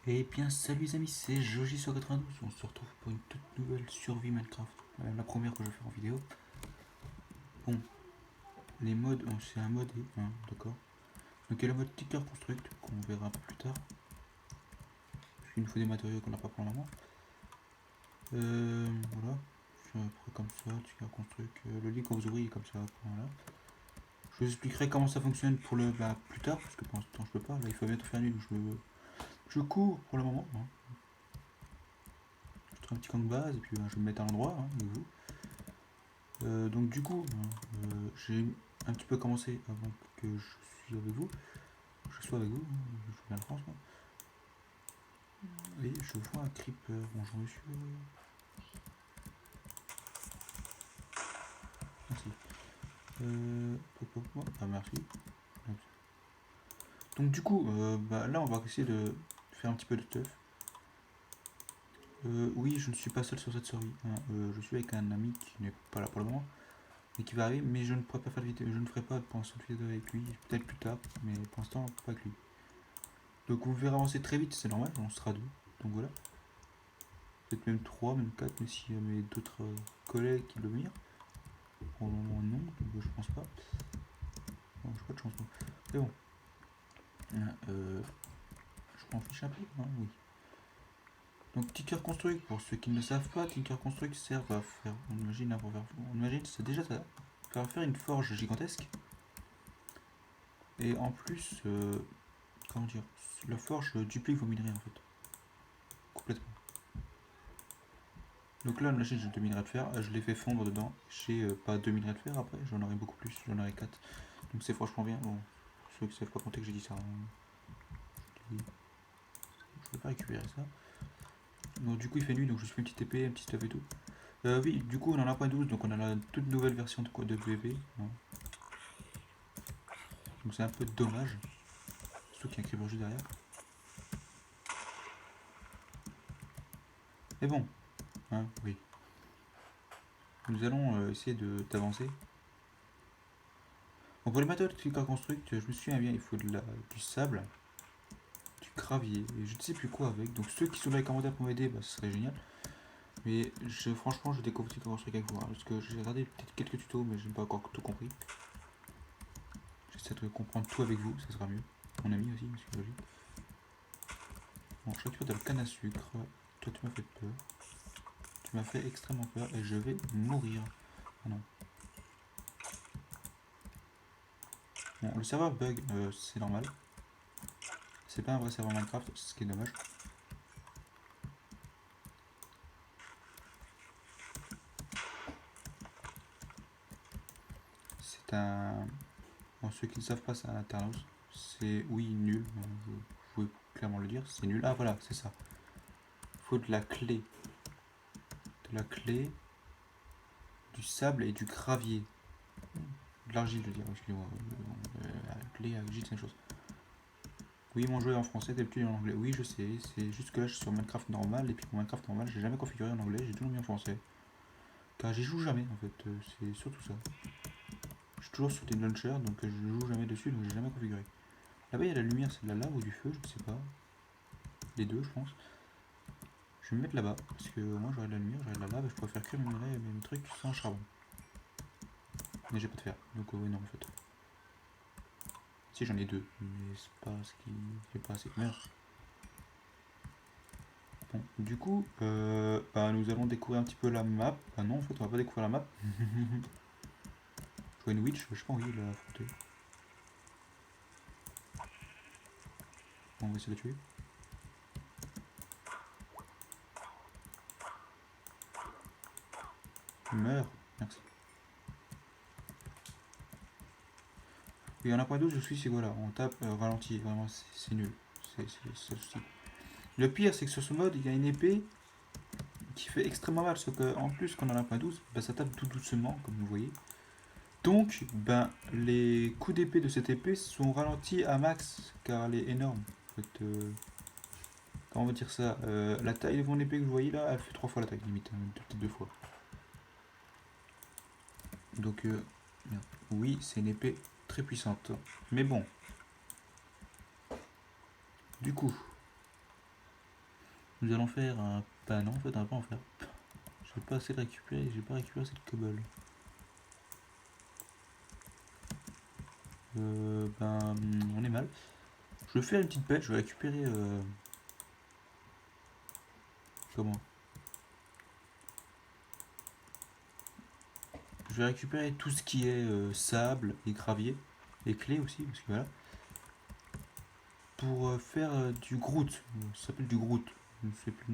Et bien salut les amis, c'est Joji sur 92, on se retrouve pour une toute nouvelle survie Minecraft, la première que je vais faire en vidéo. Bon, les modes, c'est un mode, hein, d'accord. Donc il y a le mode Ticker Construct, qu'on verra un peu plus tard. Parce qu'il nous faut des matériaux qu'on n'a pas pour le moment. Voilà, c'est un peu comme ça, Ticker Construct, le lit quand vous ouvrez comme ça, voilà. Je vous expliquerai comment ça fonctionne pour le plus tard, parce que pour l'instant je peux pas, là il faut bientôt faire nuit, donc je cours pour le moment. Hein. Je trouve un petit camp de base, et puis je vais me mettre à l'endroit, hein, avec vous. Donc du coup, j'ai un petit peu commencé avant que je suis avec vous. Je sois avec vous, je suis bien en France moi. Et je vois un creeper. Bonjour monsieur. Merci. Ah merci. Donc du coup, là on va essayer de faire un petit peu de stuff. Oui, je ne suis pas seul sur cette survie. Hein. Je suis avec un ami qui n'est pas là pour le moment, mais qui va arriver, mais je ne pourrai pas faire de vidéo. Je ne ferai pas pour l'instant de vidéo avec lui, peut-être plus tard, mais pour l'instant pas avec lui. Donc vous verrez avancer très vite, c'est normal, on sera deux. Donc voilà. Peut-être même 3, même 4, mais s'il y a mes d'autres collègues qui veulent venir. Pour le moment non, donc je pense pas. Bon, j'ai pas de chance. Non. Mais bon. Je m'en fiche un peu, hein, oui. Donc Tinker Construct, pour ceux qui ne le savent pas, Tinker Construct sert à faire, on imagine, c'est déjà ça, faire une forge gigantesque. Et en plus, comment dire, la forge duplique vos minerais en fait. Complètement. Donc là, j'ai 2 minerais de fer, je l'ai fait fondre dedans. J'ai pas 2 minerais de fer après, j'en aurai beaucoup plus, j'en aurai 4. Donc c'est franchement bien. Bon, ceux qui ne savent pas compter que j'ai dit ça. Je vais pas récupérer ça. Donc du coup il fait nuit, donc je suis une petite épée, un petit stuff et tout. Oui, du coup on en a 1.12, donc on a la toute nouvelle version de WP. Hein. Donc c'est un peu dommage. Surtout qu'il y a un creeper juste derrière. Mais bon, hein, oui. Nous allons essayer d'avancer. Bon, pour les matériaux de Clicker Construct, je me souviens bien, il faut du sable, du gravier, et je ne sais plus quoi avec. Donc ceux qui sont dans les commentaires pour m'aider, bah, ce serait génial. Mais franchement, je découvre Clicker Construct avec vous, hein, parce que j'ai regardé peut-être quelques tutos, mais je n'ai pas encore tout compris. J'essaie de comprendre tout avec vous, ça sera mieux. Mon ami aussi, monsieur Logique. Bon, je récupère de la canne à sucre. Toi, tu m'as fait peur. Tu m'as fait extrêmement peur et je vais mourir. Ah non. Bon, le serveur bug, c'est normal. C'est pas un vrai serveur Minecraft, c'est ce qui est dommage. C'est un... Bon, ceux qui ne savent pas, c'est un Aternos. C'est, oui, nul. Vous pouvez clairement le dire. C'est nul. Ah, voilà, c'est ça. Il faut de la clé. De la clé, du sable et du gravier. De l'argile, je veux dire. Excusez-moi. La clé, argile, c'est une chose. Oui, mon jeu est en français, d'habitude en anglais. Oui, je sais. C'est juste que là, je suis sur Minecraft normal. Et puis pour Minecraft normal, j'ai jamais configuré en anglais. J'ai toujours mis en français. Car j'y joue jamais, en fait. C'est surtout ça. Je suis toujours sur des launchers, donc je joue jamais dessus, donc j'ai jamais configuré. Là-bas, il y a la lumière, c'est de la lave ou du feu, je ne sais pas. Les deux, je pense. Je vais me mettre là-bas, parce que moi j'aurai de la lumière, j'aurai de la lave, et je pourrais faire cuire mes trucs sans charbon. Mais j'ai pas de fer, donc oui, non, en fait. Si, j'en ai deux, mais c'est pas ce qui fait pas assez. Merde. Bon, du coup, nous allons découvrir un petit peu la map. Ah non, en fait, on va pas découvrir la map. Je vois une witch, je sais pas envie de la affronter. Bon, on va essayer de la tuer. Meurs, merci. Et en 1.12, je suis, c'est voilà, on tape ralenti, vraiment, c'est nul. C'est ça le souci. Le pire, c'est que sur ce mode, il y a une épée qui fait extrêmement mal, sauf qu'en plus, quand on a 1.12, ça tape tout doucement, comme vous voyez. Donc, les coups d'épée de cette épée sont ralentis à max, car elle est énorme. En fait, comment on va dire ça, la taille de mon épée que vous voyez là, elle fait 3 fois la taille, limite, hein, peut-être 2 fois. Donc, oui, c'est une épée très puissante. Mais bon, du coup, nous allons faire un... Bah non, en fait, on va pas en faire. J'ai pas assez de récupérer, j'ai pas récupéré cette cobble. Ben, on est mal. Je vais faire une petite pêche, je vais récupérer... Comment? Je vais récupérer tout ce qui est sable et gravier. Et clés aussi, parce que voilà. Pour faire du grout. Ça s'appelle du grout. Je ne sais plus le nom.